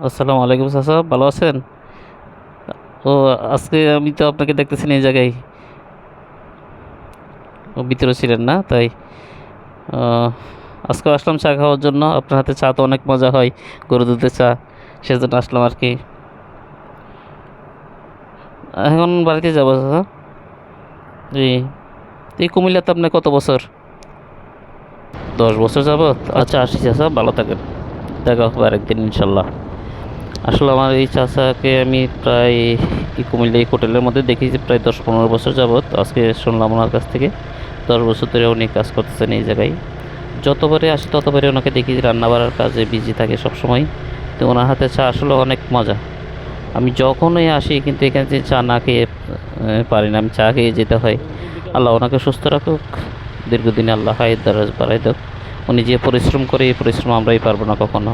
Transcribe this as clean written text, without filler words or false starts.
আসসালামু আলাইকুম চাচা, ভালো আছেন? ও, আজকে আমি তো আপনাকে দেখতেছি না এই জায়গায়। ও, ভিতরে ছিলেন না তাই। আহ, আজকে আসলাম চা খাওয়ার জন্য। আপনার হাতে চা তো অনেক মজা হয়, গরুর দুধের চা। সেজন্য আসলাম আর কি। এখন বাড়িতে যাবো চাচা। জি। এই কুমিল্লাতে আপনার কত বছর? 10 বছর যাবত। আচ্ছা, আসি চাচা, ভালো থাকেন। দেখা হবে আরেকদিন ইনশাল্লাহ। আসলে আমার এই চাচাকে আমি প্রায় এই কুমিল্লা এই হোটেলের মধ্যে দেখেছি প্রায় 10-15 বছর যাবত। আজকে শুনলাম ওনার কাছ থেকে 10 বছর ধরে উনি কাজ করতেছেন এই জায়গায়। যতবারে আসি ততবারে ওনাকে দেখি যে রান্না বাড়ার কাজে বিজি থাকে সবসময়। তো ওনার হাতে চা আসলে অনেক মজা। আমি যখনই আসি কিন্তু এখানে যে চা না খেয়ে পারি না, আমি চা খেয়ে যেতে হয়। আল্লাহ ওনাকে সুস্থ রাখুক, দীর্ঘদিনে আল্লাহ হায়াত দারাজ বাড়াই দেক। উনি যে পরিশ্রম করে এই পরিশ্রম আমরাই পারবো না কখনো।